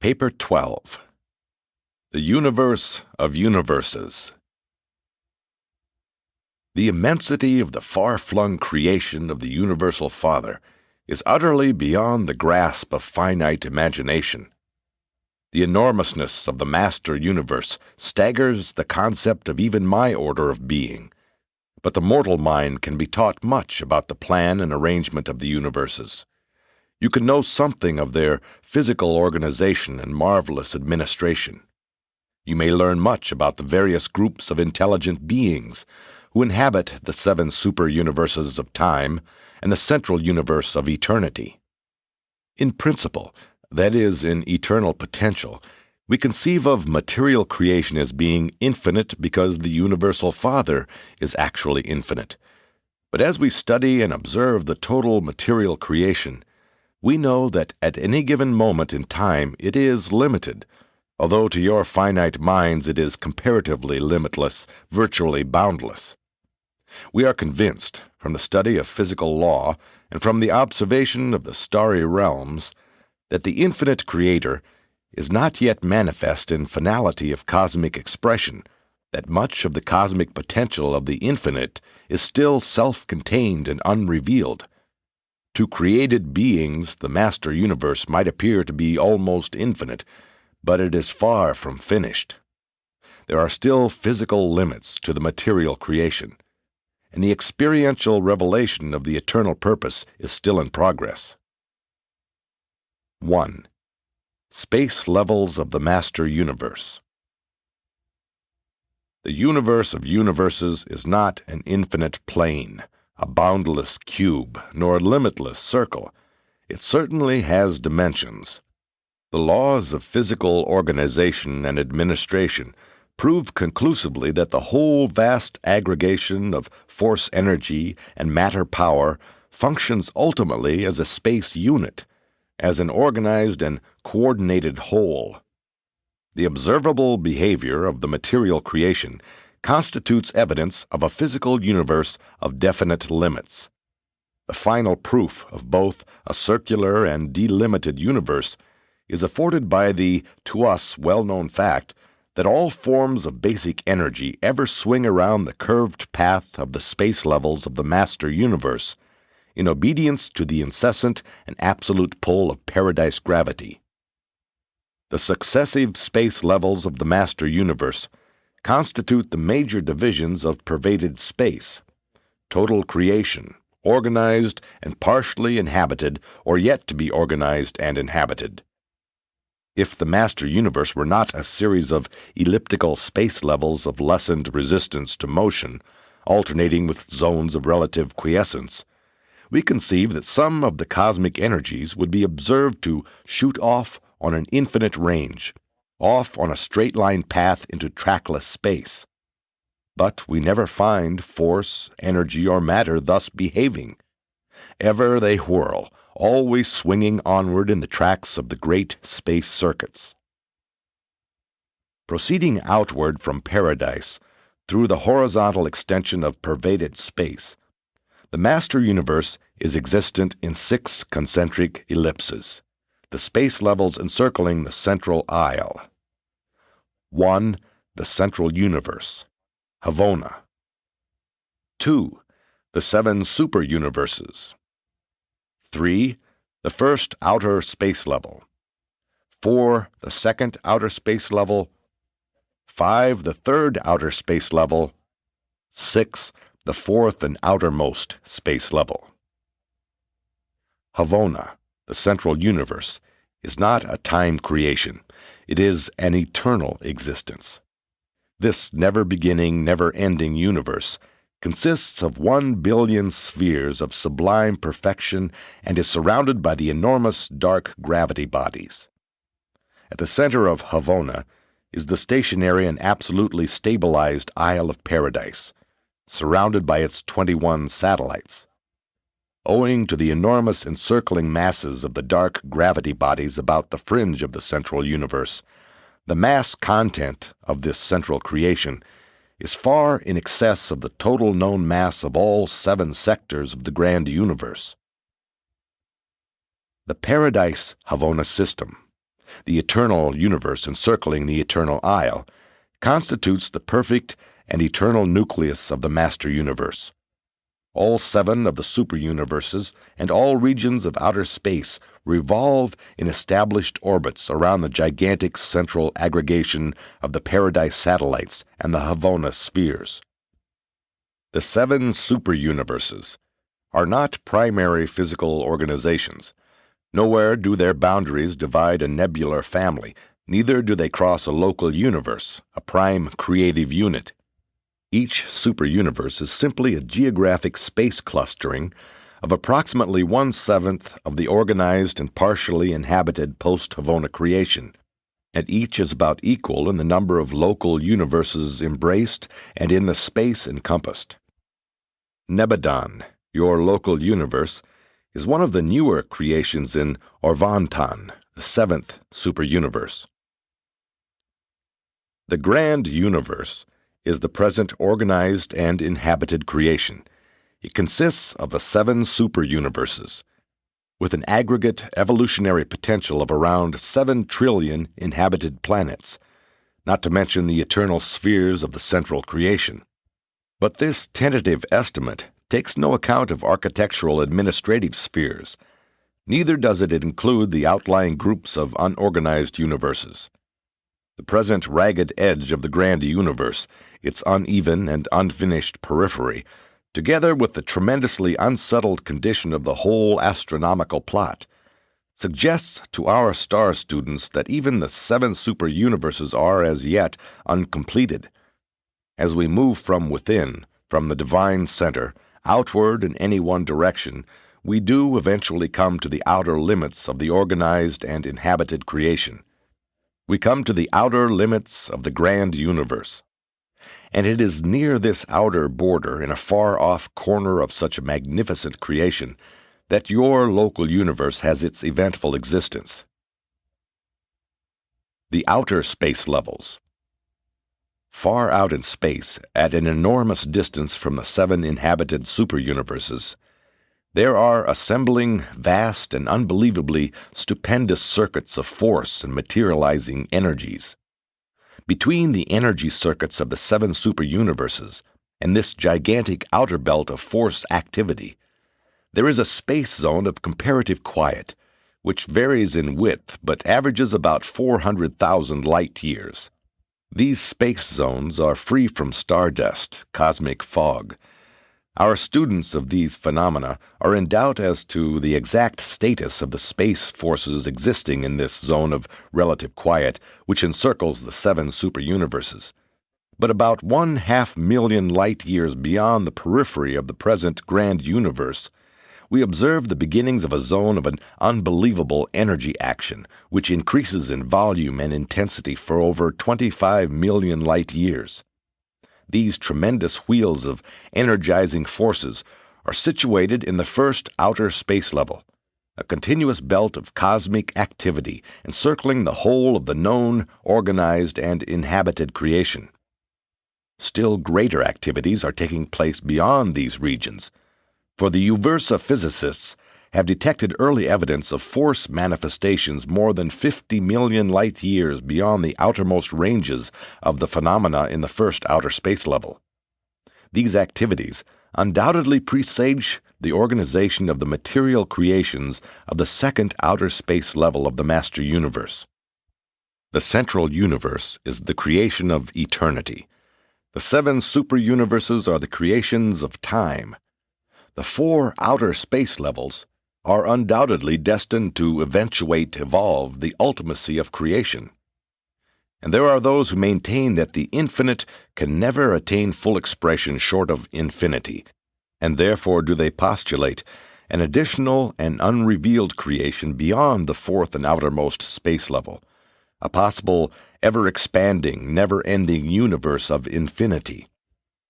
Paper 12. The Universe of Universes. The immensity of the far-flung creation of the Universal Father is utterly beyond the grasp of finite imagination. The enormousness of the Master Universe staggers the concept of even my order of being, but the mortal mind can be taught much about the plan and arrangement of the universes. You can know something of their physical organization and marvelous administration. You may learn much about the various groups of intelligent beings who inhabit the 7 superuniverses of time and the central universe of eternity. In principle, that is, in eternal potential, we conceive of material creation as being infinite because the Universal Father is actually infinite. But as we study and observe the total material creation, we know that at any given moment in time it is limited, although to your finite minds it is comparatively limitless, virtually boundless. We are convinced, from the study of physical law and from the observation of the starry realms, that the infinite Creator is not yet manifest in finality of cosmic expression, that much of the cosmic potential of the infinite is still self-contained and unrevealed. To created beings, the Master Universe might appear to be almost infinite, but it is far from finished. There are still physical limits to the material creation, and the experiential revelation of the eternal purpose is still in progress. 1. Space levels of the Master Universe. The universe of universes is not an infinite plane, a boundless cube, nor a limitless circle. It certainly has dimensions. The laws of physical organization and administration prove conclusively that the whole vast aggregation of force energy and matter power functions ultimately as a space unit, as an organized and coordinated whole. The observable behavior of the material creation constitutes evidence of a physical universe of definite limits. The final proof of both a circular and delimited universe is afforded by the, to us, well-known fact that all forms of basic energy ever swing around the curved path of the space levels of the Master Universe in obedience to the incessant and absolute pull of paradise gravity. The successive space levels of the Master Universe constitute the major divisions of pervaded space: total creation, organized and partially inhabited, or yet to be organized and inhabited. If the Master Universe were not a series of elliptical space levels of lessened resistance to motion, alternating with zones of relative quiescence, we conceive that some of the cosmic energies would be observed to shoot off on an infinite range, off on a straight-line path into trackless space. But we never find force, energy, or matter thus behaving. Ever they whirl, always swinging onward in the tracks of the great space circuits. Proceeding outward from paradise, through the horizontal extension of pervaded space, the Master Universe is existent in 6 concentric ellipses, the space levels encircling the central aisle. 1. The Central Universe, Havona. 2. The 7 Superuniverses. 3. The first outer space level. 4. The second outer space level. 5. The third outer space level. 6. The fourth and outermost space level. Havona, the Central Universe, is not a time creation. It is an eternal existence. This never-beginning, never-ending universe consists of 1 billion spheres of sublime perfection and is surrounded by the enormous dark gravity bodies. At the center of Havona is the stationary and absolutely stabilized Isle of Paradise, surrounded by its 21 satellites. Owing to the enormous encircling masses of the dark gravity bodies about the fringe of the central universe, the mass content of this central creation is far in excess of the total known mass of all 7 sectors of the grand universe. The Paradise Havona system, the eternal universe encircling the eternal isle, constitutes the perfect and eternal nucleus of the master universe. All 7 of the superuniverses and all regions of outer space revolve in established orbits around the gigantic central aggregation of the Paradise satellites and the Havona spheres. The 7 superuniverses are not primary physical organizations. Nowhere do their boundaries divide a nebular family, neither do they cross a local universe, a prime creative unit. Each superuniverse is simply a geographic space clustering of approximately 1/7 of the organized and partially inhabited post-Havona creation, and each is about equal in the number of local universes embraced and in the space encompassed. Nebadon, your local universe, is one of the newer creations in Orvantan, the 7th superuniverse. The grand universe is the present organized and inhabited creation. It consists of the 7 superuniverses, with an aggregate evolutionary potential of around 7 trillion inhabited planets, not to mention the eternal spheres of the central creation. But this tentative estimate takes no account of architectural administrative spheres. Neither does it include the outlying groups of unorganized universes. The present ragged edge of the grand universe, its uneven and unfinished periphery, together with the tremendously unsettled condition of the whole astronomical plot, suggests to our star students that even the 7 superuniverses are as yet uncompleted. As we move from within, from the divine center, outward in any one direction, we do eventually come to the outer limits of the organized and inhabited creation. We come to the outer limits of the grand universe. And it is near this outer border, in a far-off corner of such a magnificent creation, that your local universe has its eventful existence. The outer space levels. Far out in space, at an enormous distance from the 7 inhabited superuniverses, there are assembling vast and unbelievably stupendous circuits of force and materializing energies. Between the energy circuits of the 7 superuniverses and this gigantic outer belt of force activity, there is a space zone of comparative quiet, which varies in width but averages about 400,000 light-years. These space zones are free from stardust, cosmic fog. Our students of these phenomena are in doubt as to the exact status of the space forces existing in this zone of relative quiet which encircles the 7 superuniverses. But about 500,000 light-years beyond the periphery of the present grand universe, we observe the beginnings of a zone of an unbelievable energy action, which increases in volume and intensity for over 25 million light-years. These tremendous wheels of energizing forces are situated in the first outer space level, a continuous belt of cosmic activity encircling the whole of the known, organized, and inhabited creation. Still greater activities are taking place beyond these regions, for the Uversa physicists have detected early evidence of force manifestations more than 50 million light-years beyond the outermost ranges of the phenomena in the first outer space level. These activities undoubtedly presage the organization of the material creations of the second outer space level of the master universe. The central universe is the creation of eternity. The 7 superuniverses are the creations of time. The 4 outer space levels are undoubtedly destined to evolve the ultimacy of creation. And there are those who maintain that the infinite can never attain full expression short of infinity, and therefore do they postulate an additional and unrevealed creation beyond the 4th and outermost space level, a possible ever-expanding, never-ending universe of infinity.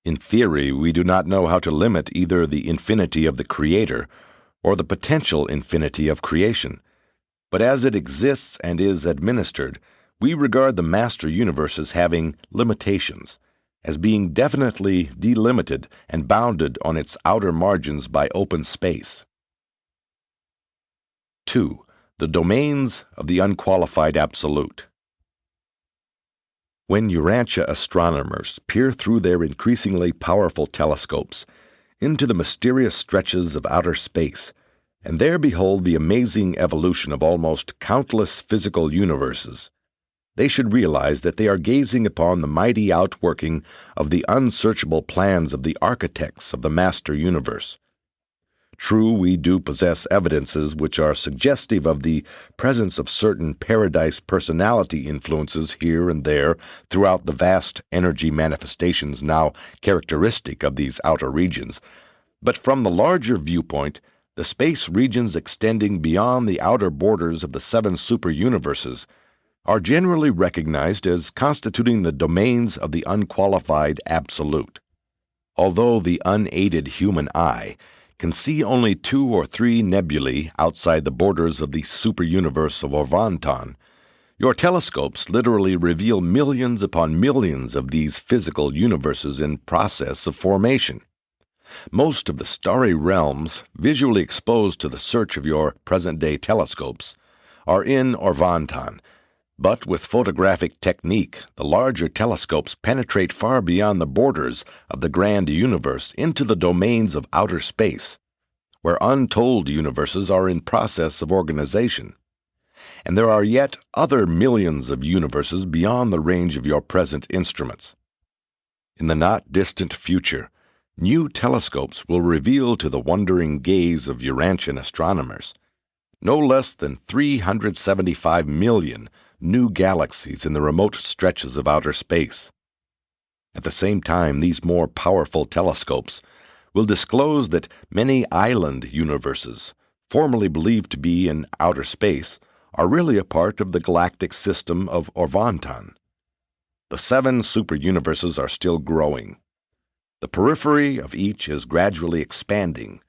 In theory, we do not know how to limit either the infinity of the Creator or the potential infinity of creation, but as it exists and is administered, we regard the master universe as having limitations, as being definitely delimited and bounded on its outer margins by open space. 2. The domains of the unqualified absolute. When Urantia astronomers peer through their increasingly powerful telescopes into the mysterious stretches of outer space, and there behold the amazing evolution of almost countless physical universes, they should realize that they are gazing upon the mighty outworking of the unsearchable plans of the architects of the master universe. True, we do possess evidences which are suggestive of the presence of certain paradise personality influences here and there throughout the vast energy manifestations now characteristic of these outer regions. But from the larger viewpoint, the space regions extending beyond the outer borders of the 7 superuniverses are generally recognized as constituting the domains of the unqualified absolute. Although the unaided human eye can see only 2 or 3 nebulae outside the borders of the superuniverse of Urantia, your telescopes literally reveal millions upon millions of these physical universes in process of formation. Most of the starry realms visually exposed to the search of your present-day telescopes are in Urantia, but with photographic technique, the larger telescopes penetrate far beyond the borders of the grand universe into the domains of outer space, where untold universes are in process of organization. And there are yet other millions of universes beyond the range of your present instruments. In the not-distant future, new telescopes will reveal to the wondering gaze of Urantian astronomers no less than 375 million new galaxies in the remote stretches of outer space. At the same time, these more powerful telescopes will disclose that many island universes, formerly believed to be in outer space, are really a part of the galactic system of Urantia. The 7 superuniverses are still growing. The periphery of each is gradually expanding.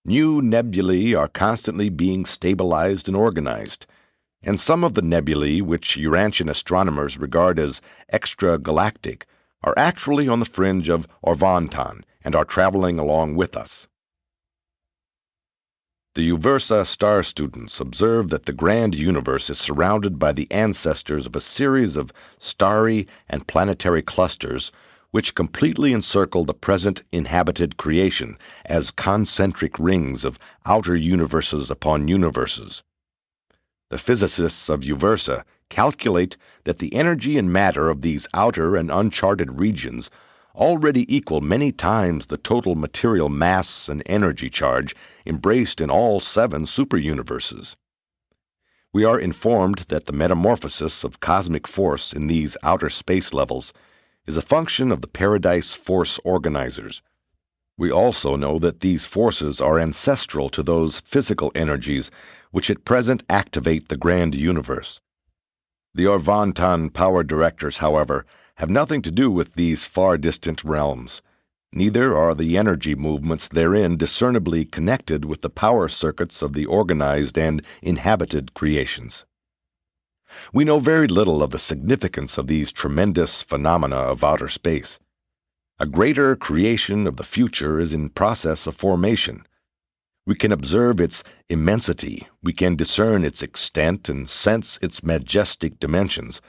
New nebulae are constantly being stabilized and organized, and some of the nebulae which Urantian astronomers regard as extragalactic are actually on the fringe of Urantia and are traveling along with us. The Uversa star students observe that the grand universe is surrounded by the ancestors of a series of starry and planetary clusters which completely encircle the present inhabited creation as concentric rings of outer universes upon universes. The physicists of Uversa calculate that the energy and matter of these outer and uncharted regions already equal many times the total material mass and energy charge embraced in all 7 superuniverses. We are informed that the metamorphosis of cosmic force in these outer space levels is a function of the paradise force organizers. We also know that these forces are ancestral to those physical energies which at present activate the grand universe. The Urantia power directors, however, have nothing to do with these far-distant realms. Neither are the energy movements therein discernibly connected with the power circuits of the organized and inhabited creations. We know very little of the significance of these tremendous phenomena of outer space. A greater creation of the future is in process of formation. We can observe its immensity, we can discern its extent and sense its majestic dimensions,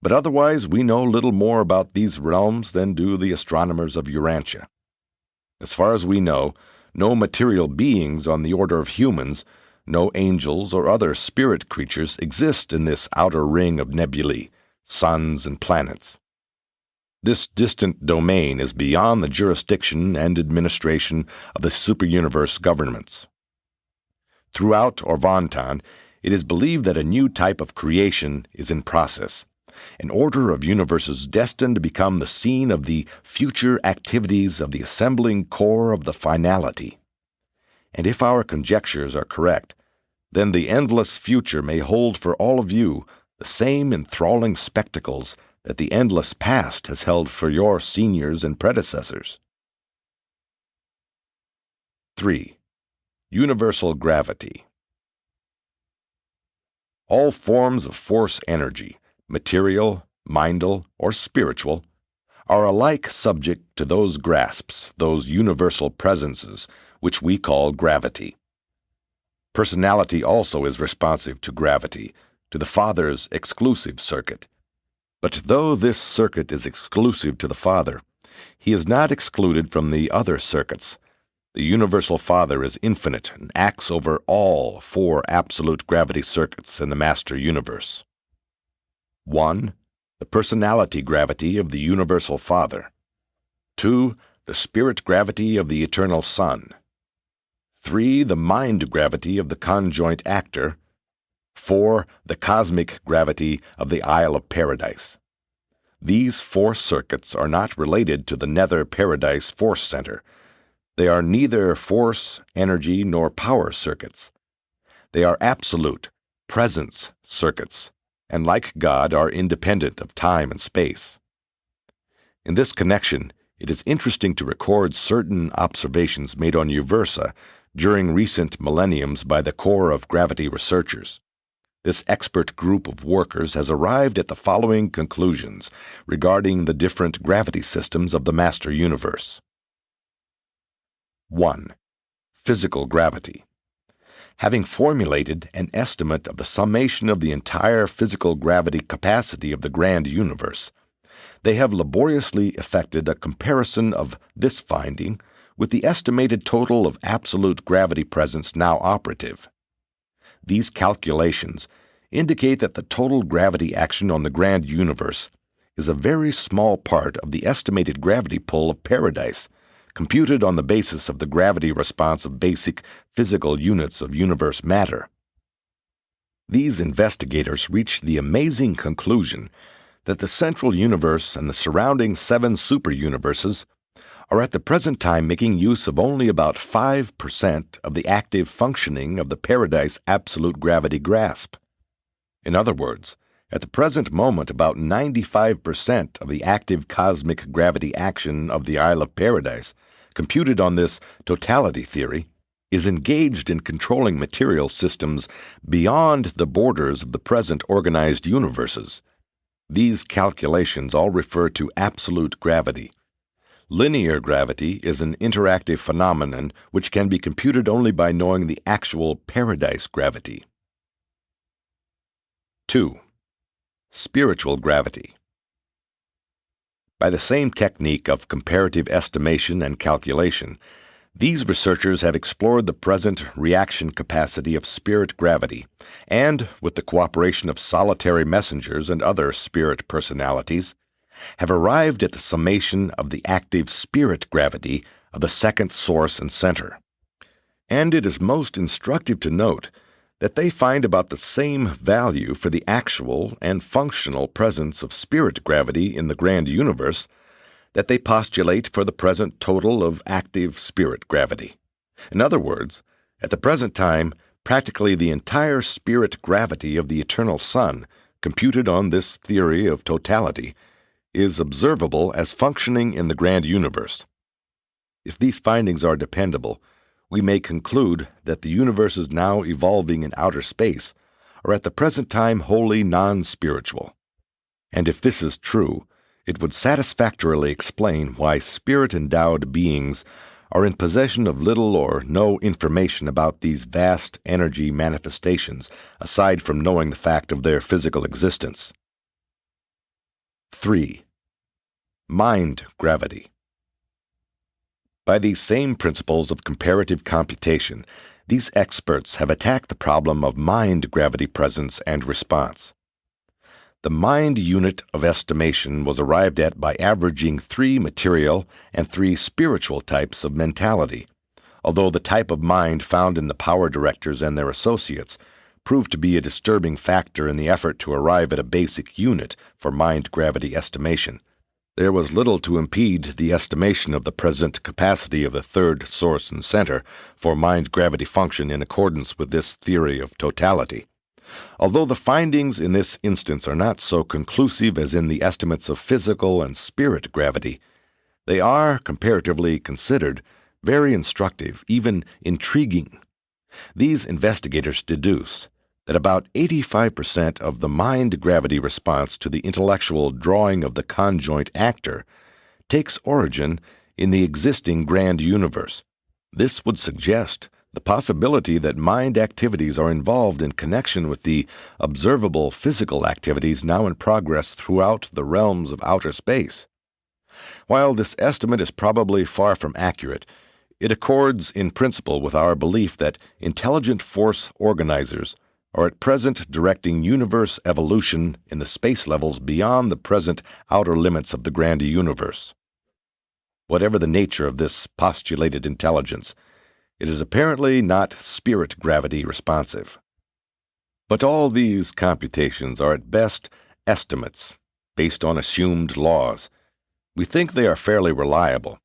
but otherwise we know little more about these realms than do the astronomers of Urantia. As far as we know, no material beings on the order of humans, no angels or other spirit creatures exist in this outer ring of nebulae, suns and planets. This distant domain is beyond the jurisdiction and administration of the superuniverse governments. Throughout Urantia, it is believed that a new type of creation is in process, an order of universes destined to become the scene of the future activities of the assembling core of the finality. And if our conjectures are correct, then the endless future may hold for all of you the same enthralling spectacles that the endless past has held for your seniors and predecessors. 3. Universal gravity. All forms of force energy, material, mindal, or spiritual, are alike subject to those grasps, those universal presences, which we call gravity. Personality also is responsive to gravity, to the Father's exclusive circuit. But though this circuit is exclusive to the Father, he is not excluded from the other circuits. The universal Father is infinite and acts over all 4 absolute gravity circuits in the Master Universe. 1. The personality gravity of the universal Father. 2. The spirit gravity of the eternal Son. 3. The mind gravity of the conjoint actor. 4. The cosmic gravity of the Isle of Paradise. These 4 circuits are not related to the Nether Paradise Force Center. They are neither force, energy, nor power circuits. They are absolute, presence circuits, and like God are independent of time and space. In this connection, it is interesting to record certain observations made on Uversa during recent millenniums by the Core of Gravity researchers. This expert group of workers has arrived at the following conclusions regarding the different gravity systems of the Master Universe. 1. Physical gravity. Having formulated an estimate of the summation of the entire physical gravity capacity of the grand universe, they have laboriously effected a comparison of this finding with the estimated total of absolute gravity presence now operative. These calculations indicate that the total gravity action on the grand universe is a very small part of the estimated gravity pull of Paradise, computed on the basis of the gravity response of basic physical units of universe matter. These investigators reached the amazing conclusion that the central universe and the surrounding 7 superuniverses are at the present time making use of only about 5% of the active functioning of the Paradise absolute gravity grasp. In other words, at the present moment about 95% of the active cosmic gravity action of the Isle of Paradise, computed on this totality theory, is engaged in controlling material systems beyond the borders of the present organized universes. These calculations all refer to absolute gravity. Linear gravity is an interactive phenomenon which can be computed only by knowing the actual Paradise gravity. 2. Spiritual gravity. By the same technique of comparative estimation and calculation, these researchers have explored the present reaction capacity of spirit gravity, and, with the cooperation of solitary messengers and other spirit personalities, have arrived at the summation of the active spirit gravity of the second source and center. And it is most instructive to note that they find about the same value for the actual and functional presence of spirit gravity in the grand universe that they postulate for the present total of active spirit gravity. In other words, at the present time, practically the entire spirit gravity of the eternal Son, computed on this theory of totality, is observable as functioning in the grand universe. If these findings are dependable, we may conclude that the universes now evolving in outer space are at the present time wholly non-spiritual. And if this is true, it would satisfactorily explain why spirit-endowed beings are in possession of little or no information about these vast energy manifestations, aside from knowing the fact of their physical existence. 3. Mind gravity. By these same principles of comparative computation, these experts have attacked the problem of mind gravity presence and response. The mind unit of estimation was arrived at by averaging 3 material and 3 spiritual types of mentality, although the type of mind found in the power directors and their associates proved to be a disturbing factor in the effort to arrive at a basic unit for mind gravity estimation. There was little to impede the estimation of the present capacity of the third source and center for mind gravity function in accordance with this theory of totality. Although the findings in this instance are not so conclusive as in the estimates of physical and spirit gravity, they are, comparatively considered, very instructive, even intriguing. These investigators deduce that about 85% of the mind gravity response to the intellectual drawing of the conjoint actor takes origin in the existing grand universe. This would suggest The possibility that mind activities are involved in connection with the observable physical activities now in progress throughout the realms of outer space. While this estimate is probably far from accurate, it accords in principle with our belief that intelligent force organizers are at present directing universe evolution in the space levels beyond the present outer limits of the grand universe. Whatever the nature of this postulated intelligence, it is apparently not spirit gravity responsive. But all these computations are at best estimates based on assumed laws. We think they are fairly reliable.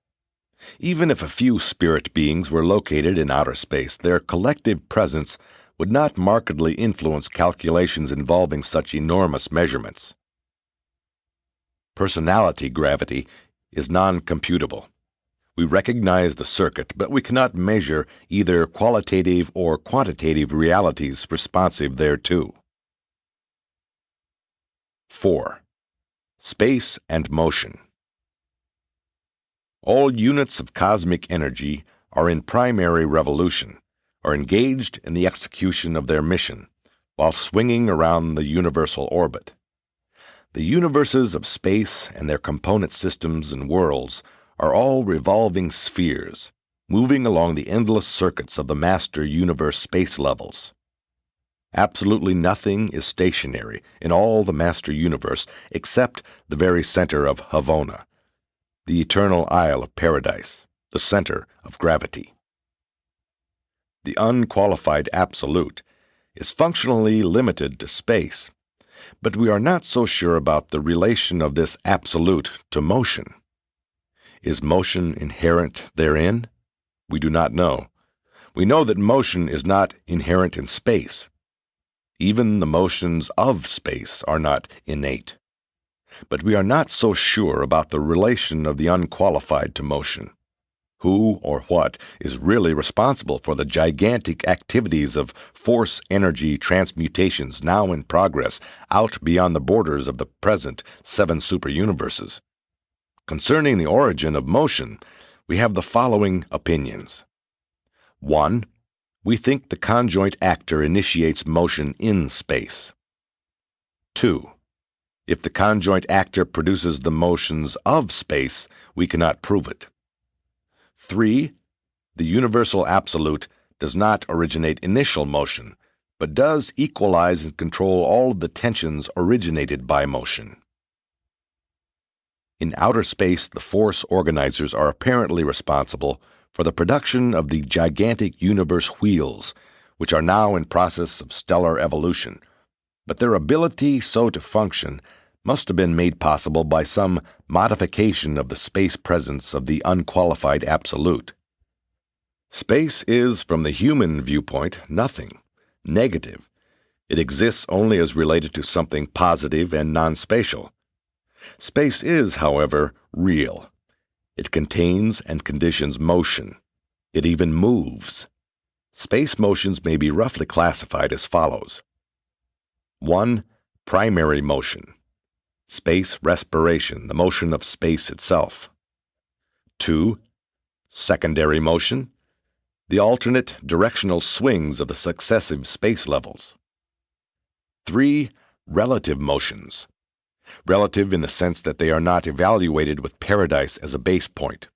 Even if a few spirit beings were located in outer space, their collective presence would not markedly influence calculations involving such enormous measurements. Personality gravity is non-computable. We recognize the circuit, but we cannot measure either qualitative or quantitative realities responsive thereto. 4. Space and motion. All units of cosmic energy are in primary revolution, are engaged in the execution of their mission, while swinging around the universal orbit. The universes of space and their component systems and worlds are all revolving spheres, moving along the endless circuits of the master universe space levels. Absolutely nothing is stationary in all the master universe except the very center of Havona, the eternal isle of paradise, the center of gravity. The unqualified absolute is functionally limited to space, but we are not so sure about the relation of this absolute to motion. Is motion inherent therein? We do not know. We know that motion is not inherent in space. Even the motions of space are not innate. But we are not so sure about the relation of the unqualified to motion. Who or what is really responsible for the gigantic activities of force-energy transmutations now in progress out beyond the borders of the present 7 superuniverses? Concerning the origin of motion, we have the following opinions. 1. We think the conjoint actor initiates motion in space. 2. If the conjoint actor produces the motions of space, we cannot prove it. 3. The universal absolute does not originate initial motion, but does equalize and control all of the tensions originated by motion. In outer space, the force organizers are apparently responsible for the production of the gigantic universe wheels, which are now in process of stellar evolution, but their ability so to function must have been made possible by some modification of the space presence of the unqualified absolute. Space is, from the human viewpoint, nothing, negative. It exists only as related to something positive and non-spatial. Space is, however, real. It contains and conditions motion. It even moves. Space motions may be roughly classified as follows. 1. Primary motion. Space respiration, the motion of space itself. 2. Secondary motion. The alternate directional swings of the successive space levels. 3. Relative motions. Relative in the sense that they are not evaluated with paradise as a base point.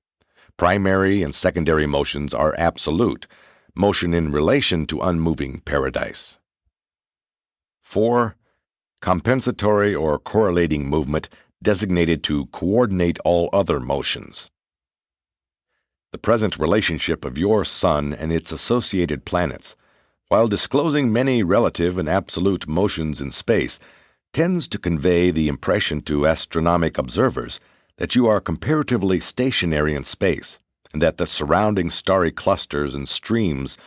Primary and secondary motions are absolute, motion in relation to unmoving paradise. 4. Compensatory or correlating movement designated to coordinate all other motions. The present relationship of your sun and its associated planets, while disclosing many relative and absolute motions in space, tends to convey the impression to astronomic observers that you are comparatively stationary in space, and that the surrounding starry clusters and streams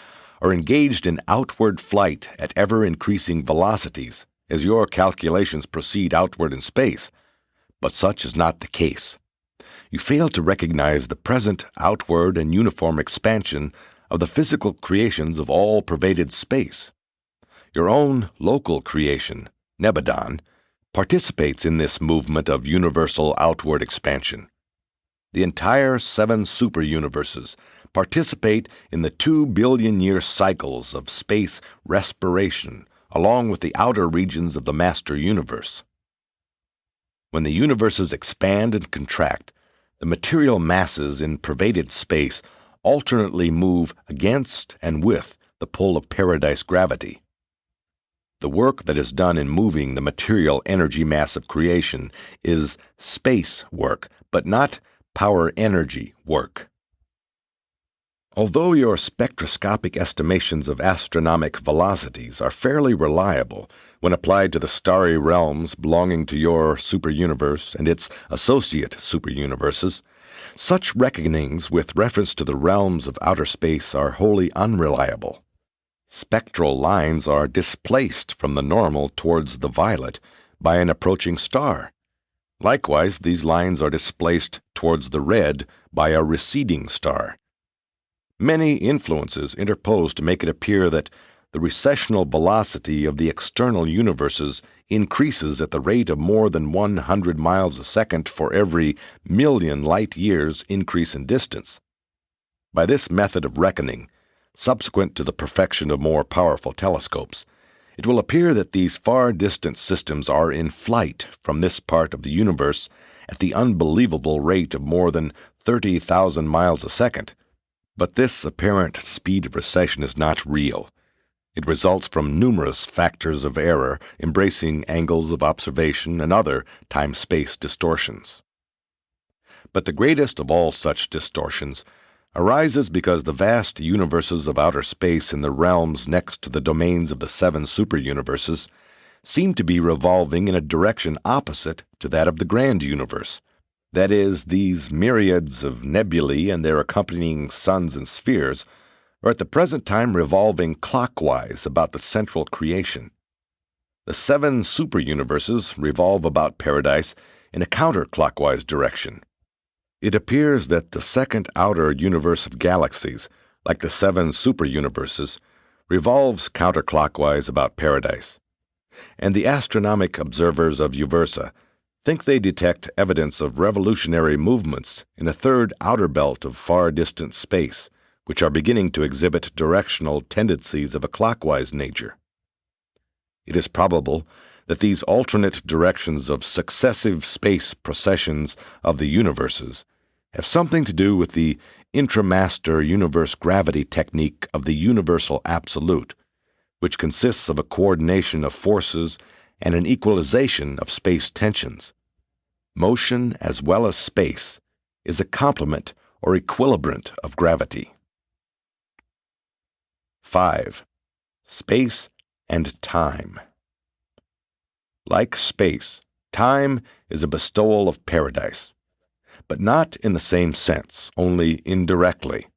are engaged in outward flight at ever-increasing velocities as your calculations proceed outward in space. But such is not the case. You fail to recognize the present outward and uniform expansion of the physical creations of all-pervaded space. Your own local creation, Nebadon, participates in this movement of universal outward expansion. The entire 7 superuniverses, participate in the 2 billion-year cycles of space respiration along with the outer regions of the master universe. When the universes expand and contract, the material masses in pervaded space alternately move against and with the pull of paradise gravity. The work that is done in moving the material energy mass of creation is space work, but not power energy work. Although your spectroscopic estimations of astronomic velocities are fairly reliable when applied to the starry realms belonging to your superuniverse and its associate superuniverses, such reckonings with reference to the realms of outer space are wholly unreliable. Spectral lines are displaced from the normal towards the violet by an approaching star. Likewise, these lines are displaced towards the red by a receding star. Many influences interpose to make it appear that the recessional velocity of the external universes increases at the rate of more than 100 miles a second for every million light-years increase in distance. By this method of reckoning, subsequent to the perfection of more powerful telescopes, it will appear that these far-distant systems are in flight from this part of the universe at the unbelievable rate of more than 30,000 miles a second. But this apparent speed of recession is not real. It results from numerous factors of error, embracing angles of observation and other time-space distortions. But the greatest of all such distortions arises because the vast universes of outer space in the realms next to the domains of the 7 superuniverses seem to be revolving in a direction opposite to that of the grand universe. That is, these myriads of nebulae and their accompanying suns and spheres are at the present time revolving clockwise about the central creation. The 7 superuniverses revolve about Paradise in a counterclockwise direction. It appears that the second outer universe of galaxies, like the 7 superuniverses, revolves counterclockwise about Paradise, and the astronomic observers of Uversa think they detect evidence of revolutionary movements in a third outer belt of far-distant space, which are beginning to exhibit directional tendencies of a clockwise nature. It is probable that these alternate directions of successive space processions of the universes have something to do with the intramaster universe gravity technique of the universal absolute, which consists of a coordination of forces and an equalization of space tensions. Motion, as well as space, is a complement or equilibrant of gravity. 5. Space and time. Like space, time is a bestowal of Paradise, but not in the same sense, only indirectly.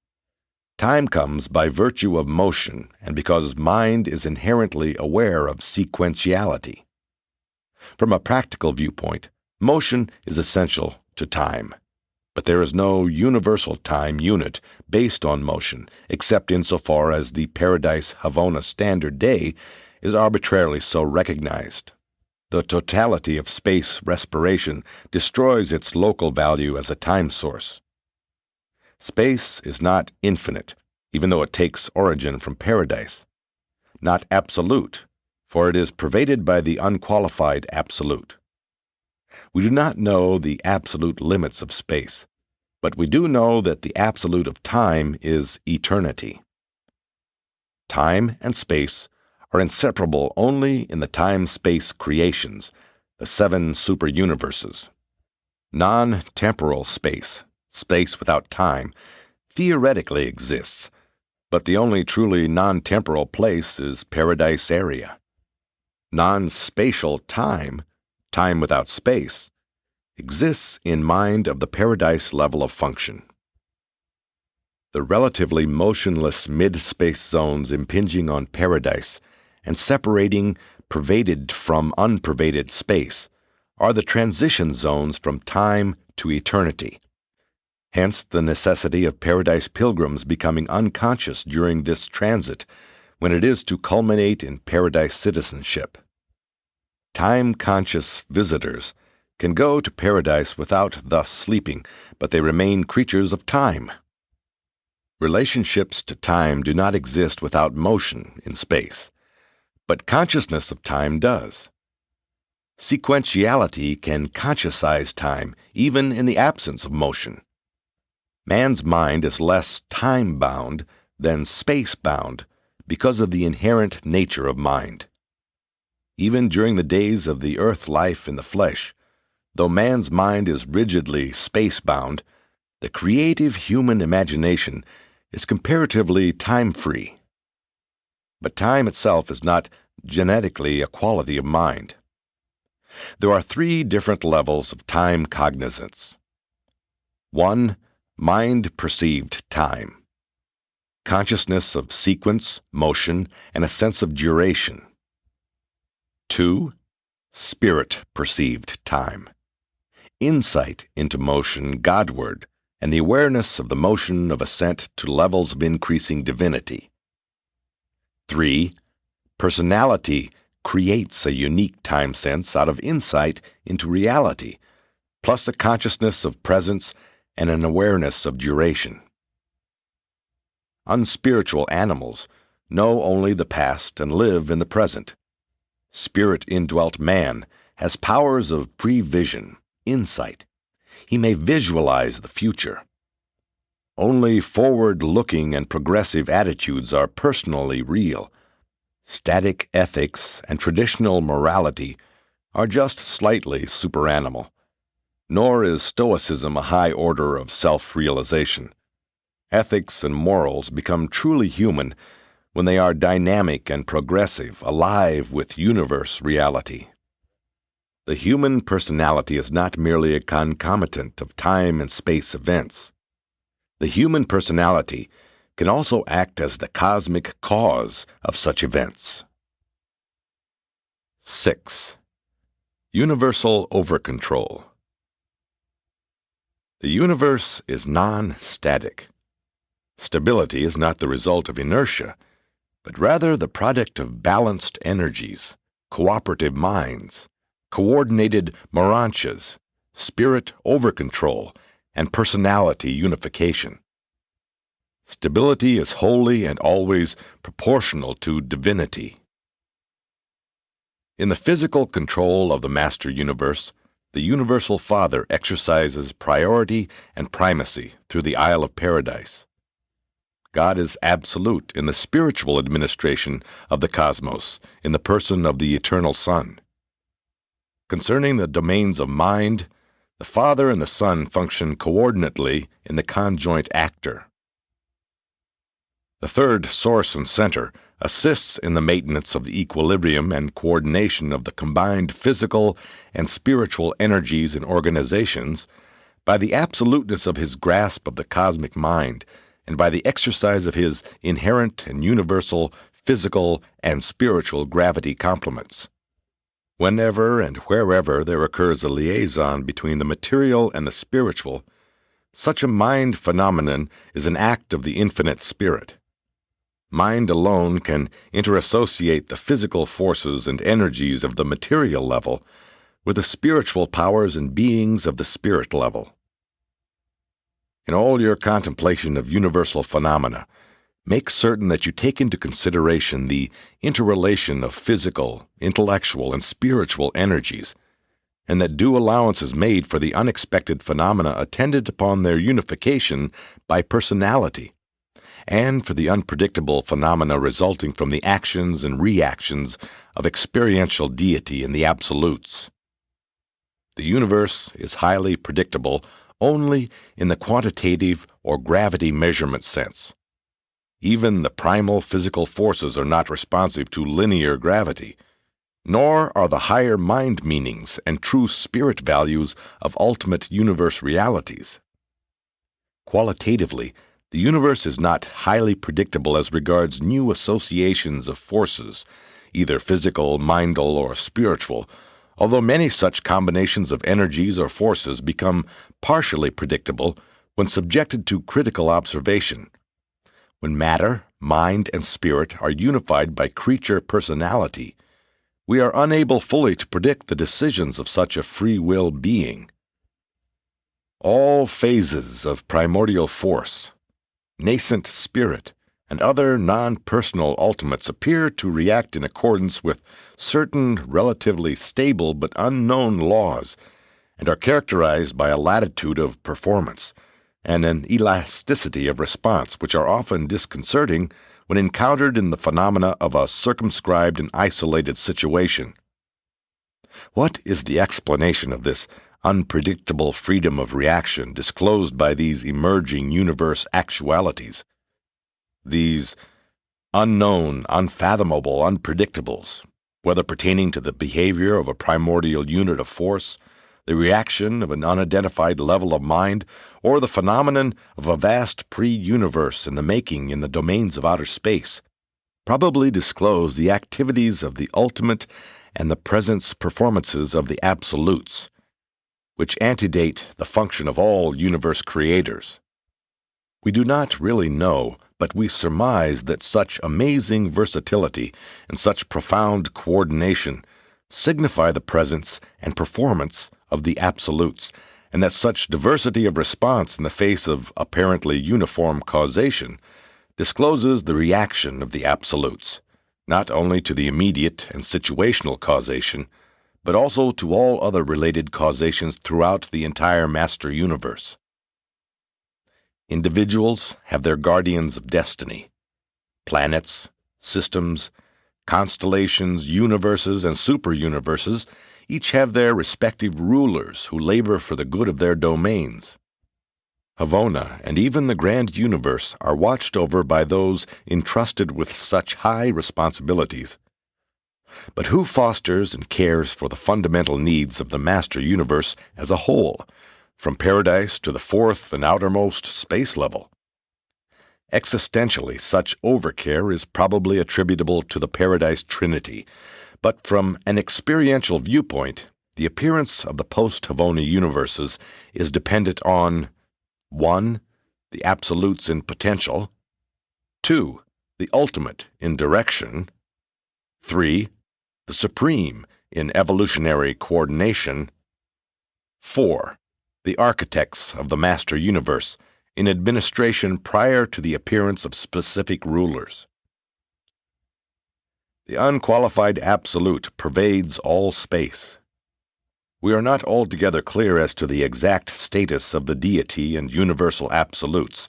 Time comes by virtue of motion and because mind is inherently aware of sequentiality. From a practical viewpoint, motion is essential to time, but there is no universal time unit based on motion, except insofar as the Paradise-Havona Standard Day is arbitrarily so recognized. The totality of space respiration destroys its local value as a time source. Space is not infinite, even though it takes origin from Paradise. Not absolute, for it is pervaded by the unqualified absolute. We do not know the absolute limits of space, but we do know that the absolute of time is eternity. Time and space are inseparable only in the time-space creations, the 7 superuniverses. Non-temporal space, space without time, theoretically exists, but the only truly non-temporal place is Paradise area. Non-spatial time, time without space, exists in mind of the Paradise level of function. The relatively motionless mid-space zones impinging on Paradise and separating pervaded from unpervaded space are the transition zones from time to eternity. Hence the necessity of Paradise pilgrims becoming unconscious during this transit when it is to culminate in Paradise citizenship. Time-conscious visitors can go to Paradise without thus sleeping, but they remain creatures of time. Relationships to time do not exist without motion in space, but consciousness of time does. Sequentiality can consciousize time even in the absence of motion. Man's mind is less time-bound than space-bound because of the inherent nature of mind. Even during the days of the earth life in the flesh, though man's mind is rigidly space-bound, the creative human imagination is comparatively time-free. But time itself is not genetically a quality of mind. There are 3 different levels of time cognizance. 1. Mind-perceived time. Consciousness of sequence, motion, and a sense of duration. 2. Spirit-perceived time. Insight into motion Godward and the awareness of the motion of ascent to levels of increasing divinity. 3. Personality creates a unique time sense out of insight into reality, plus a consciousness of presence and an awareness of duration. Unspiritual animals know only the past and live in the present. Spirit-indwelt man has powers of prevision, insight. He may visualize the future. Only forward-looking and progressive attitudes are personally real. Static ethics and traditional morality are just slightly superanimal. Nor is Stoicism a high order of self-realization. Ethics and morals become truly human when they are dynamic and progressive, alive with universe reality. The human personality is not merely a concomitant of time and space events. The human personality can also act as the cosmic cause of such events. 6. Universal overcontrol. The universe is non-static. Stability is not the result of inertia, but rather the product of balanced energies, cooperative minds, coordinated Urantias, spirit overcontrol, and personality unification. Stability is wholly and always proportional to divinity. In the physical control of the Master Universe, the Universal Father exercises priority and primacy through the Isle of Paradise. God is absolute in the spiritual administration of the cosmos in the person of the Eternal Son. Concerning the domains of mind, the Father and the Son function coordinately in the conjoint actor. The third source and center assists in the maintenance of the equilibrium and coordination of the combined physical and spiritual energies in organizations by the absoluteness of his grasp of the cosmic mind and by the exercise of his inherent and universal physical and spiritual gravity complements. Whenever and wherever there occurs a liaison between the material and the spiritual, such a mind phenomenon is an act of the infinite spirit. Mind alone can interassociate the physical forces and energies of the material level with the spiritual powers and beings of the spirit level. In all your contemplation of universal phenomena, make certain that you take into consideration the interrelation of physical, intellectual, and spiritual energies, and that due allowance is made for the unexpected phenomena attendant upon their unification by personality, and for the unpredictable phenomena resulting from the actions and reactions of experiential deity in the absolutes. The universe is highly predictable only in the quantitative or gravity measurement sense. Even the primal physical forces are not responsive to linear gravity, nor are the higher mind meanings and true spirit values of ultimate universe realities. Qualitatively, the universe is not highly predictable as regards new associations of forces, either physical, mindal, or spiritual, although many such combinations of energies or forces become partially predictable when subjected to critical observation. When matter, mind, and spirit are unified by creature personality, we are unable fully to predict the decisions of such a free will being. All phases of primordial force, nascent spirit, and other non-personal ultimates appear to react in accordance with certain relatively stable but unknown laws, and are characterized by a latitude of performance and an elasticity of response which are often disconcerting when encountered in the phenomena of a circumscribed and isolated situation. What is the explanation of this unpredictable freedom of reaction disclosed by these emerging universe actualities? These unknown, unfathomable unpredictables, whether pertaining to the behavior of a primordial unit of force, the reaction of an unidentified level of mind, or the phenomenon of a vast pre-universe in the making in the domains of outer space, probably disclose the activities of the ultimate and the presence performances of the absolutes, which antedate the function of all universe creators. We do not really know, but we surmise that such amazing versatility and such profound coordination signify the presence and performance of the absolutes, and that such diversity of response in the face of apparently uniform causation discloses the reaction of the absolutes, not only to the immediate and situational causation, but also to all other related causations throughout the entire master universe. Individuals have their guardians of destiny. Planets, systems, constellations, universes, and superuniverses each have their respective rulers who labor for the good of their domains. Havona and even the grand universe are watched over by those entrusted with such high responsibilities. But who fosters and cares for the fundamental needs of the master universe as a whole, from paradise to the fourth and outermost space level? Existentially, such overcare is probably attributable to the Paradise Trinity, but from an experiential viewpoint, the appearance of the post-Havona universes is dependent on 1. The absolutes in potential, 2. The ultimate in direction, 3. The supreme in evolutionary coordination, 4. The architects of the master universe in administration prior to the appearance of specific rulers. The unqualified absolute pervades all space. We are not altogether clear as to the exact status of the deity and universal absolutes,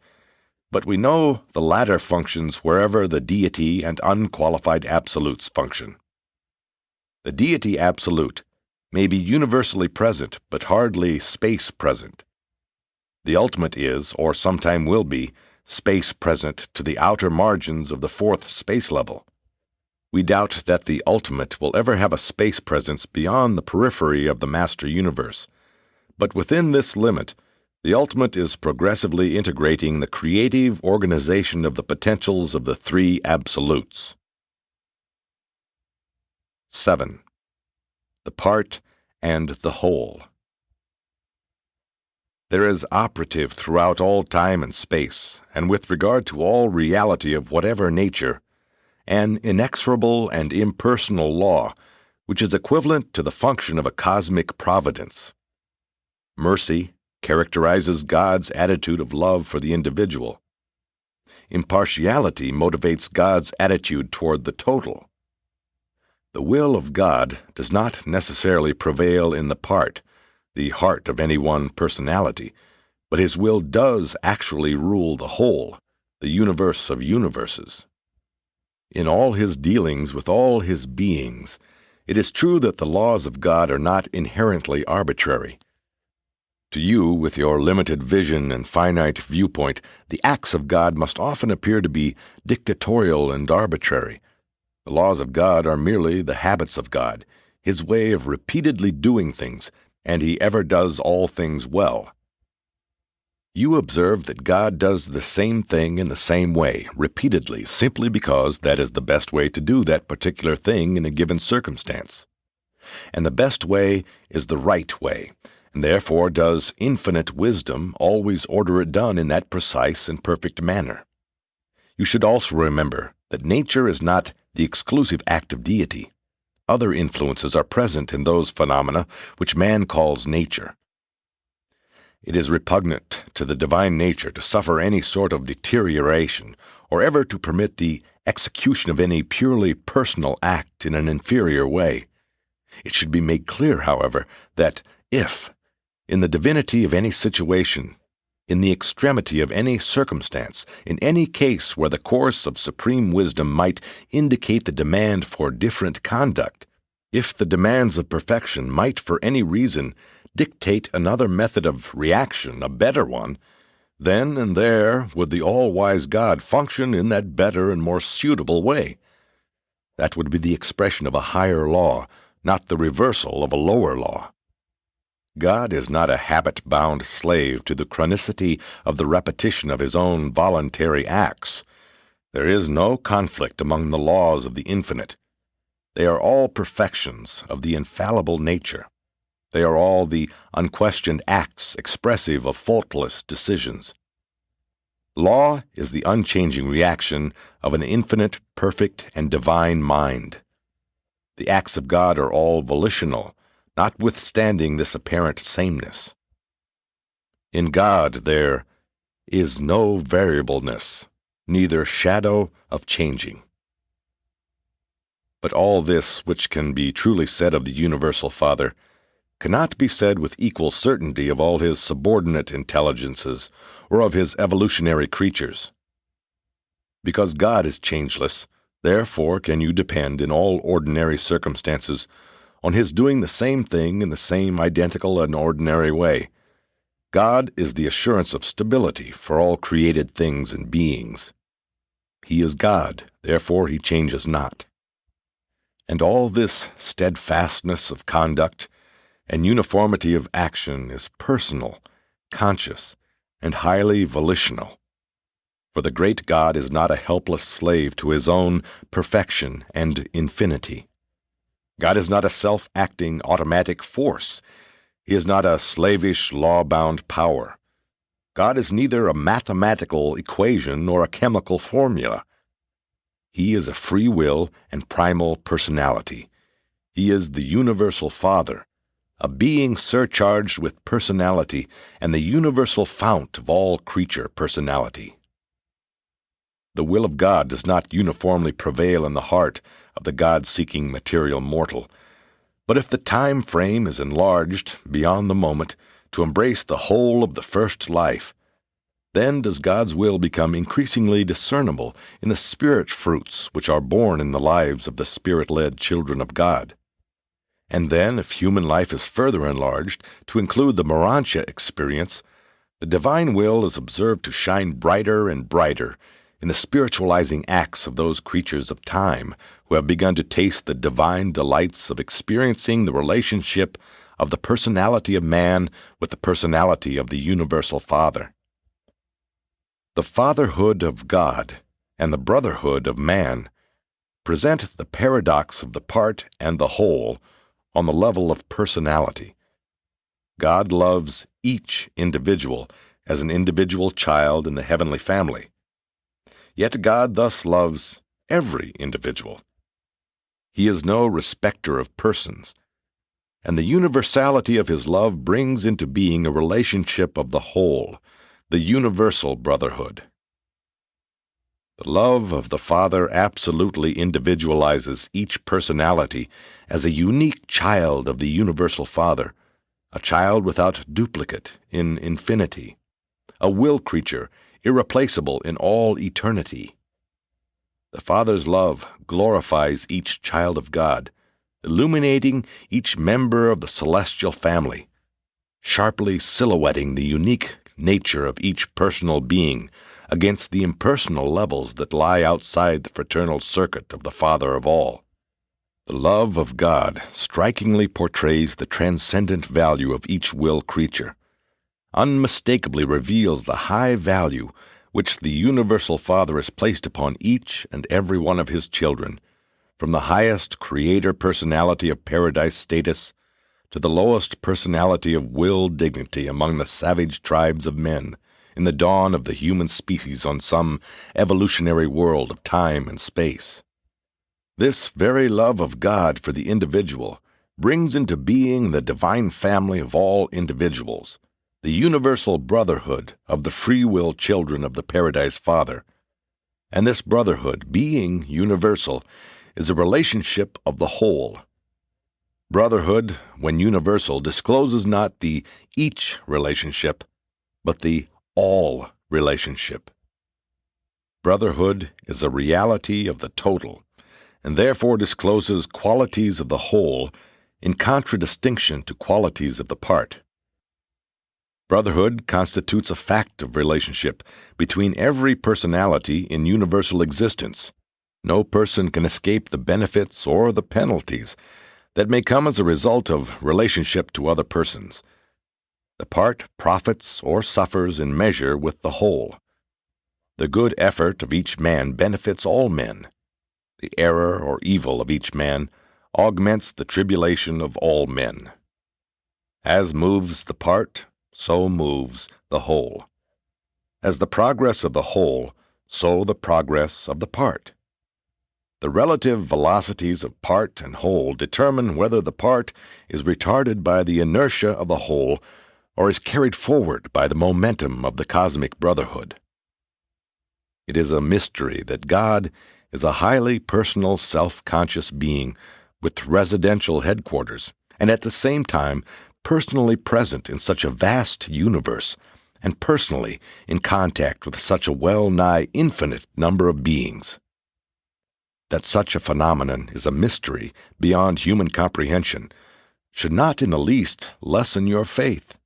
but we know the latter functions wherever the deity and unqualified absolutes function. The deity absolute may be universally present, but hardly space-present. The ultimate is, or sometime will be, space-present to the outer margins of the fourth space level. We doubt that the ultimate will ever have a space presence beyond the periphery of the master universe, but within this limit, the ultimate is progressively integrating the creative organization of the potentials of the three absolutes. 7. The part and the whole. There is operative throughout all time and space, and with regard to all reality of whatever nature, an inexorable and impersonal law, which is equivalent to the function of a cosmic providence. Mercy characterizes God's attitude of love for the individual. Impartiality motivates God's attitude toward the total. The will of God does not necessarily prevail in the part, the heart of any one personality, but his will does actually rule the whole, the universe of universes. In all his dealings with all his beings, it is true that the laws of God are not inherently arbitrary. To you, with your limited vision and finite viewpoint, the acts of God must often appear to be dictatorial and arbitrary. The laws of God are merely the habits of God, his way of repeatedly doing things, and he ever does all things well. You observe that God does the same thing in the same way, repeatedly, simply because that is the best way to do that particular thing in a given circumstance. And the best way is the right way, and therefore does infinite wisdom always order it done in that precise and perfect manner. You should also remember that nature is not the exclusive act of deity. Other influences are present in those phenomena which man calls nature. It is repugnant to the divine nature to suffer any sort of deterioration, or ever to permit the execution of any purely personal act in an inferior way. It should be made clear, however, that if, in the divinity of any situation, in the extremity of any circumstance, in any case where the course of supreme wisdom might indicate the demand for different conduct, if the demands of perfection might for any reason dictate another method of reaction, a better one, then and there would the all-wise God function in that better and more suitable way. That would be the expression of a higher law, not the reversal of a lower law. God is not a habit-bound slave to the chronicity of the repetition of his own voluntary acts. There is no conflict among the laws of the infinite. They are all perfections of the infallible nature. They are all the unquestioned acts expressive of faultless decisions. Law is the unchanging reaction of an infinite, perfect, and divine mind. The acts of God are all volitional, notwithstanding this apparent sameness. In God there is no variableness, neither shadow of changing. But all this which can be truly said of the Universal Father cannot be said with equal certainty of all his subordinate intelligences or of his evolutionary creatures. Because God is changeless, therefore can you depend in all ordinary circumstances on his doing the same thing in the same identical and ordinary way. God is the assurance of stability for all created things and beings. He is God, therefore he changes not. And all this steadfastness of conduct and uniformity of action is personal, conscious, and highly volitional. For the great God is not a helpless slave to his own perfection and infinity. God is not a self-acting automatic force. He is not a slavish, law-bound power. God is neither a mathematical equation nor a chemical formula. He is a free will and primal personality. He is the Universal Father, a being surcharged with personality and the universal fount of all creature personality. The will of God does not uniformly prevail in the heart of the God-seeking material mortal, but if the time frame is enlarged beyond the moment to embrace the whole of the first life, then does God's will become increasingly discernible in the spirit fruits which are born in the lives of the spirit-led children of God. And then, if human life is further enlarged to include the Urantia experience, the divine will is observed to shine brighter and brighter in the spiritualizing acts of those creatures of time who have begun to taste the divine delights of experiencing the relationship of the personality of man with the personality of the Universal Father. The fatherhood of God and the brotherhood of man present the paradox of the part and the whole on the level of personality. God loves each individual as an individual child in the heavenly family. Yet God thus loves every individual. He is no respecter of persons, and the universality of his love brings into being a relationship of the whole, the universal brotherhood. The love of the Father absolutely individualizes each personality as a unique child of the Universal Father, a child without duplicate in infinity, a will creature irreplaceable in all eternity. The Father's love glorifies each child of God, illuminating each member of the celestial family, sharply silhouetting the unique nature of each personal being against the impersonal levels that lie outside the fraternal circuit of the Father of all. The love of God strikingly portrays the transcendent value of each will creature, unmistakably reveals the high value which the Universal Father has placed upon each and every one of his children, from the highest creator personality of paradise status to the lowest personality of will dignity among the savage tribes of men in the dawn of the human species on some evolutionary world of time and space. This very love of God for the individual brings into being the divine family of all individuals, the universal brotherhood of the free will children of the Paradise Father. And this brotherhood, being universal, is a relationship of the whole. Brotherhood, when universal, discloses not the each relationship, but the all relationship. Brotherhood is a reality of the total, and therefore discloses qualities of the whole in contradistinction to qualities of the part. Brotherhood constitutes a fact of relationship between every personality in universal existence. No person can escape the benefits or the penalties that may come as a result of relationship to other persons. The part profits or suffers in measure with the whole. The good effort of each man benefits all men. The error or evil of each man augments the tribulation of all men. As moves the part, so moves the whole. As the progress of the whole, so the progress of the part. The relative velocities of part and whole determine whether the part is retarded by the inertia of the whole or is carried forward by the momentum of the cosmic brotherhood. It is a mystery that God is a highly personal, self-conscious being with residential headquarters, and at the same time personally present in such a vast universe, and personally in contact with such a well-nigh infinite number of beings. That such a phenomenon is a mystery beyond human comprehension should not in the least lessen your faith.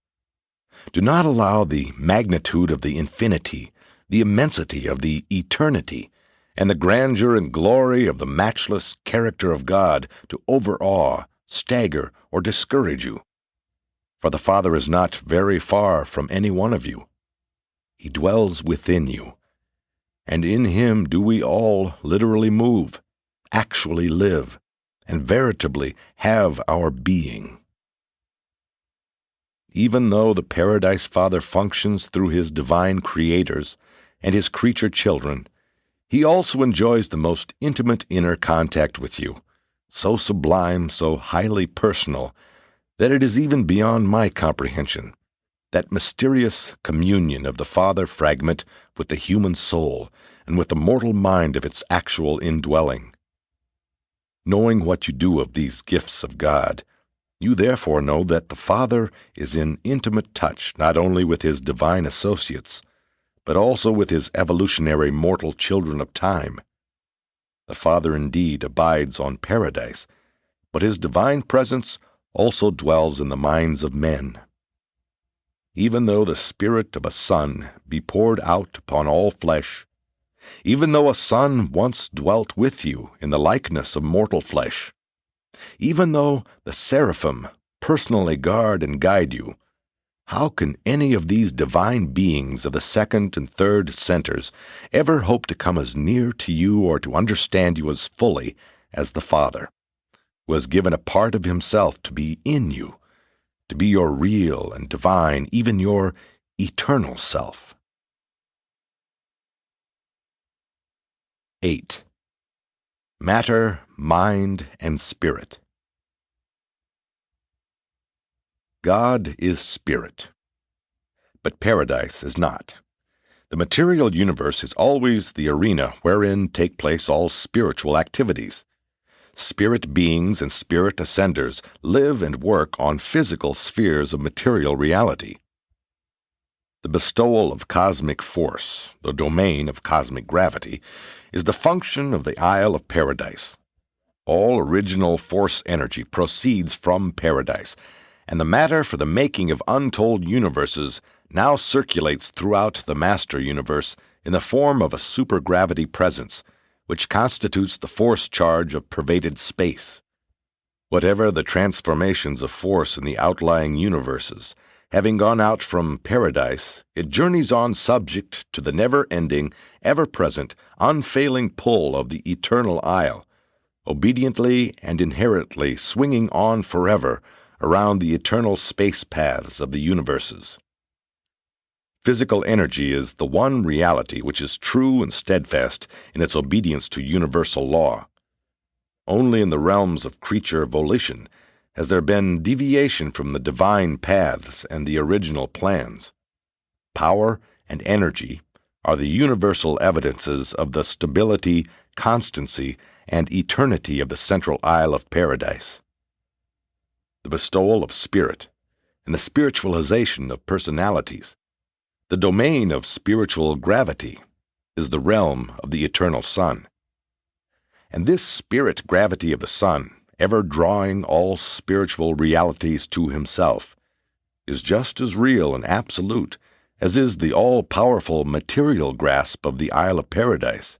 Do not allow the magnitude of the infinity, the immensity of the eternity, and the grandeur and glory of the matchless character of God to overawe, stagger, or discourage you. For the Father is not very far from any one of you. He dwells within you, and in Him do we all literally move, actually live, and veritably have our being. Even though the Paradise Father functions through His divine creators and His creature children, He also enjoys the most intimate inner contact with you, so sublime, so highly personal, that it is even beyond my comprehension, that mysterious communion of the Father fragment with the human soul and with the mortal mind of its actual indwelling. Knowing what you do of these gifts of God, you therefore know that the Father is in intimate touch not only with His divine associates, but also with His evolutionary mortal children of time. The Father indeed abides on paradise, but His divine presence also dwells in the minds of men. Even though the Spirit of a Son be poured out upon all flesh, even though a Son once dwelt with you in the likeness of mortal flesh, even though the seraphim personally guard and guide you, how can any of these divine beings of the second and third centers ever hope to come as near to you or to understand you as fully as the Father, who has given a part of Himself to be in you, to be your real and divine, even your eternal self? 8. Matter, Mind, and Spirit. God is spirit, but paradise is not. The material universe is always the arena wherein take place all spiritual activities. Spirit beings and spirit ascenders live and work on physical spheres of material reality. The bestowal of cosmic force, the domain of cosmic gravity, is the function of the Isle of Paradise. All original force energy proceeds from paradise, and the matter for the making of untold universes now circulates throughout the master universe in the form of a supergravity presence, which constitutes the force charge of pervaded space. Whatever the transformations of force in the outlying universes, having gone out from paradise, it journeys on subject to the never-ending, ever-present, unfailing pull of the eternal isle, obediently and inherently swinging on forever around the eternal space paths of the universes. Physical energy is the one reality which is true and steadfast in its obedience to universal law. Only in the realms of creature volition has there been deviation from the divine paths and the original plans. Power and energy are the universal evidences of the stability, constancy, and eternity of the central isle of paradise. The bestowal of spirit and the spiritualization of personalities, the domain of spiritual gravity, is the realm of the eternal Sun. And this spirit gravity of the Sun, ever drawing all spiritual realities to himself, is just as real and absolute as is the all-powerful material grasp of the Isle of Paradise.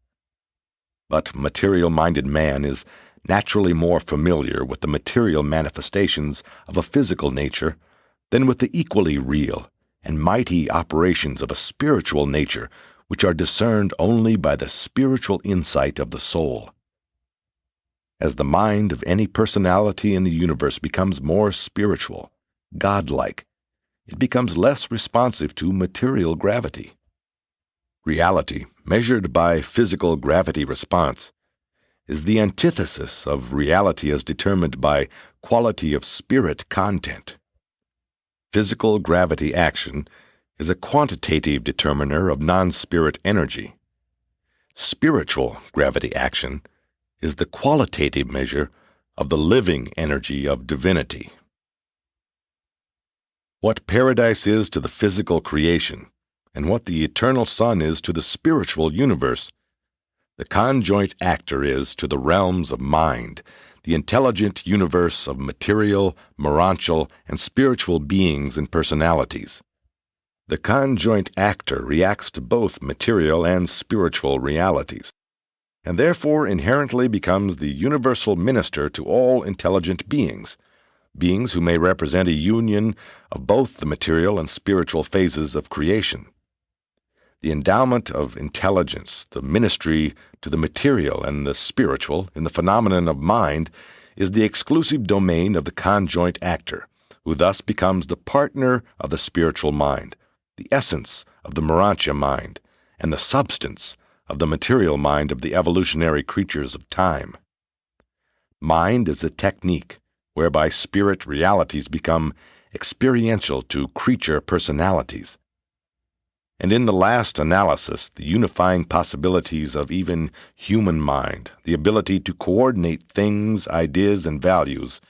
But material-minded man is naturally more familiar with the material manifestations of a physical nature than with the equally real and mighty operations of a spiritual nature which are discerned only by the spiritual insight of the soul. As the mind of any personality in the universe becomes more spiritual, godlike, it becomes less responsive to material gravity. Reality, measured by physical gravity response, is the antithesis of reality as determined by quality of spirit content. Physical gravity action is a quantitative determiner of non-spirit energy. Spiritual gravity action is the qualitative measure of the living energy of divinity. What paradise is to the physical creation, and what the eternal Sun is to the spiritual universe, the conjoint actor is to the realms of mind, the intelligent universe of material, morontial, and spiritual beings and personalities. The conjoint actor reacts to both material and spiritual realities, and therefore inherently becomes the universal minister to all intelligent beings, beings who may represent a union of both the material and spiritual phases of creation. The endowment of intelligence, the ministry to the material and the spiritual in the phenomenon of mind, is the exclusive domain of the conjoint actor, who thus becomes the partner of the spiritual mind, the essence of the Urantia mind, and the substance of the material mind of the evolutionary creatures of time. Mind is a technique whereby spirit realities become experiential to creature personalities. And in the last analysis, the unifying possibilities of even human mind, the ability to coordinate things, ideas, and values,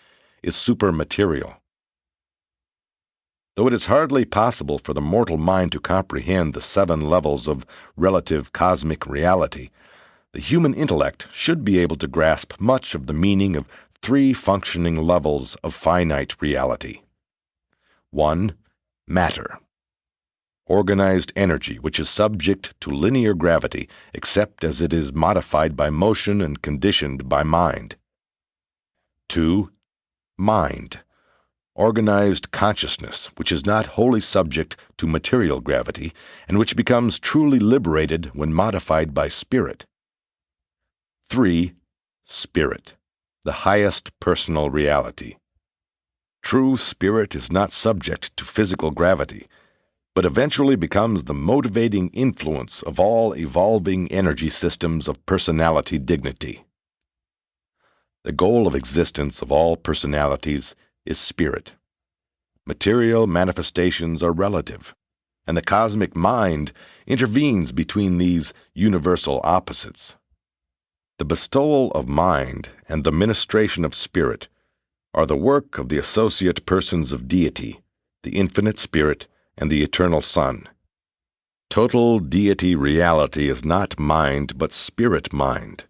is supermaterial. Though it is hardly possible for the mortal mind to comprehend the 7 levels of relative cosmic reality, the human intellect should be able to grasp much of the meaning of 3 functioning levels of finite reality. 1. Matter. Organized energy which is subject to linear gravity except as it is modified by motion and conditioned by mind. 2. Mind. Organized consciousness which is not wholly subject to material gravity and which becomes truly liberated when modified by spirit. 3. Spirit, the highest personal reality. True spirit is not subject to physical gravity, but eventually becomes the motivating influence of all evolving energy systems of personality dignity. The goal of existence of all personalities is spirit. Material manifestations are relative, and the cosmic mind intervenes between these universal opposites. The bestowal of mind and the ministration of spirit are the work of the associate persons of deity, the infinite spirit, and the eternal Sun. Total deity reality is not mind but spirit-mind.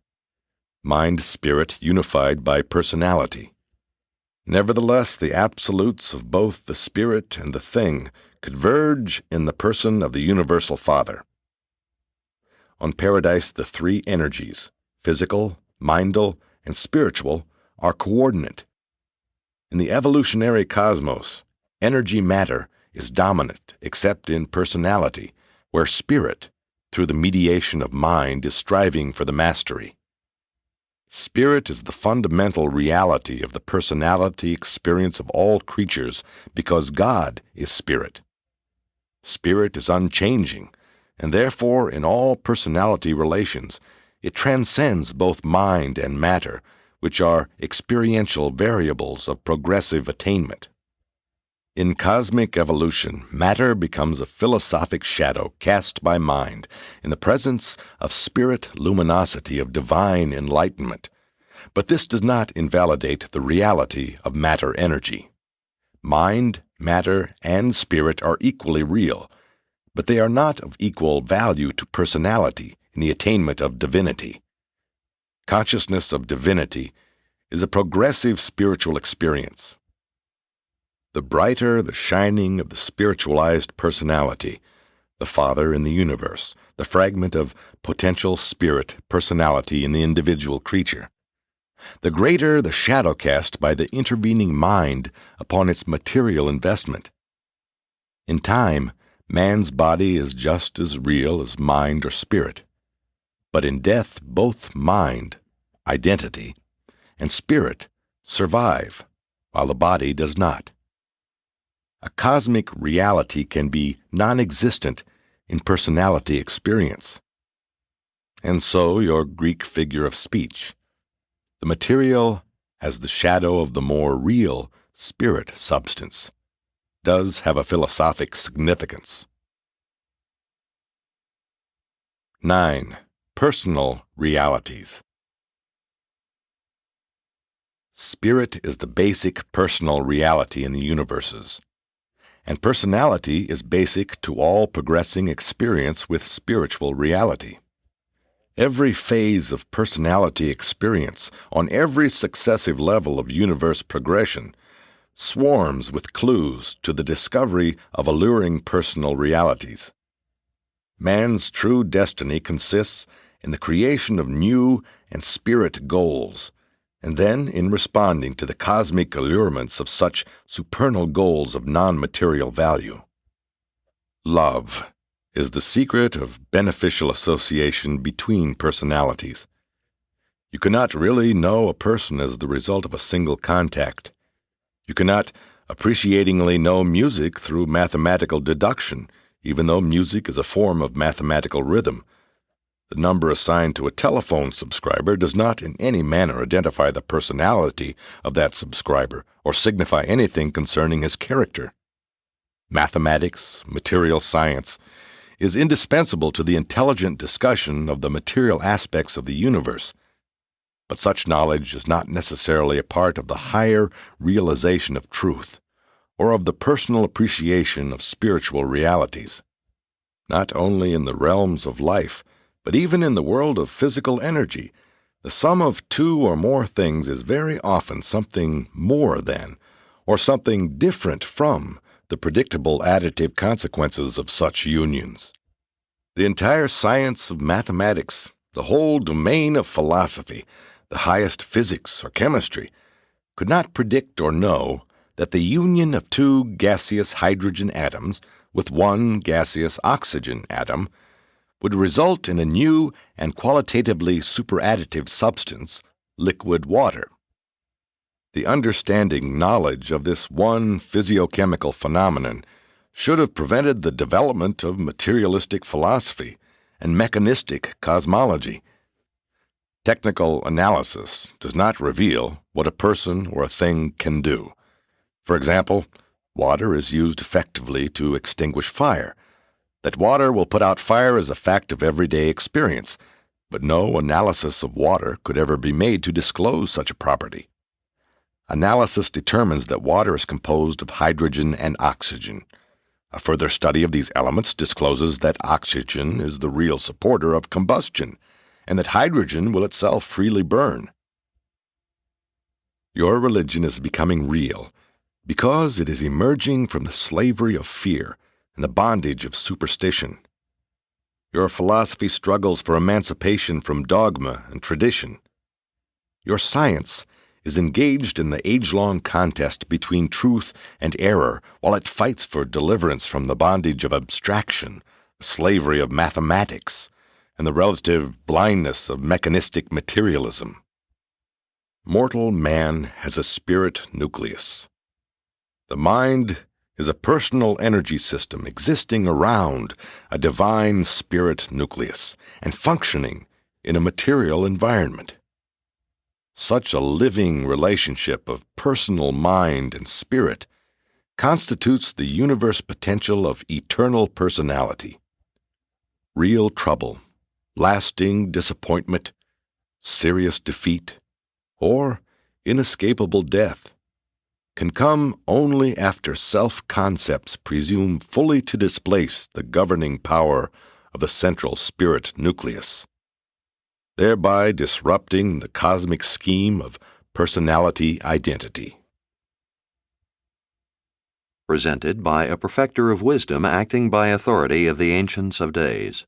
Mind-spirit unified by personality. Nevertheless, the absolutes of both the spirit and the thing converge in the person of the Universal Father. On Paradise, the 3 energies, physical, mindal, and spiritual, are coordinate. In the evolutionary cosmos, energy matter is dominant except in personality, where spirit, through the mediation of mind, is striving for the mastery. Spirit is the fundamental reality of the personality experience of all creatures because God is spirit. Spirit is unchanging, and therefore in all personality relations it transcends both mind and matter, which are experiential variables of progressive attainment. In cosmic evolution, matter becomes a philosophic shadow cast by mind in the presence of spirit luminosity of divine enlightenment. But this does not invalidate the reality of matter energy. Mind, matter, and spirit are equally real, but they are not of equal value to personality in the attainment of divinity. Consciousness of divinity is a progressive spiritual experience. The brighter the shining of the spiritualized personality, the Father in the universe, the fragment of potential spirit personality in the individual creature, the greater the shadow cast by the intervening mind upon its material investment. In time, man's body is just as real as mind or spirit, but in death both mind, identity, and spirit survive, while the body does not. A cosmic reality can be non-existent in personality experience. And so your Greek figure of speech. The material, as the shadow of the more real spirit substance, does have a philosophic significance. 9. Personal realities. Spirit is the basic personal reality in the universes, and personality is basic to all progressing experience with spiritual reality. Every phase of personality experience on every successive level of universe progression swarms with clues to the discovery of alluring personal realities. Man's true destiny consists in the creation of new and spirit goals, and then in responding to the cosmic allurements of such supernal goals of non-material value. Love is the secret of beneficial association between personalities. You cannot really know a person as the result of a single contact. You cannot appreciatingly know music through mathematical deduction, even though music is a form of mathematical rhythm. The number assigned to a telephone subscriber does not in any manner identify the personality of that subscriber or signify anything concerning his character. Mathematics, material science, is indispensable to the intelligent discussion of the material aspects of the universe, but such knowledge is not necessarily a part of the higher realization of truth or of the personal appreciation of spiritual realities. Not only in the realms of life, but even in the world of physical energy, the sum of two or more things is very often something more than, or something different from, the predictable additive consequences of such unions. The entire science of mathematics, the whole domain of philosophy, the highest physics or chemistry, could not predict or know that the union of two gaseous hydrogen atoms with one gaseous oxygen atom would result in a new and qualitatively superadditive substance, liquid water. The understanding knowledge of this one physiochemical phenomenon should have prevented the development of materialistic philosophy and mechanistic cosmology. Technical analysis does not reveal what a person or a thing can do. For example, water is used effectively to extinguish fire. That water will put out fire is a fact of everyday experience, but no analysis of water could ever be made to disclose such a property. Analysis determines that water is composed of hydrogen and oxygen. A further study of these elements discloses that oxygen is the real supporter of combustion, and that hydrogen will itself freely burn. Your religion is becoming real because it is emerging from the slavery of fear and the bondage of superstition. Your philosophy struggles for emancipation from dogma and tradition. Your science is engaged in the age-long contest between truth and error while it fights for deliverance from the bondage of abstraction, the slavery of mathematics, and the relative blindness of mechanistic materialism. Mortal man has a spirit nucleus. The mind is a personal energy system existing around a divine spirit nucleus and functioning in a material environment. Such a living relationship of personal mind and spirit constitutes the universe potential of eternal personality. Real trouble, lasting disappointment, serious defeat, or inescapable death can come only after self-concepts presume fully to displace the governing power of the central spirit nucleus, thereby disrupting the cosmic scheme of personality identity. Presented by a perfecter of wisdom acting by authority of the Ancients of Days.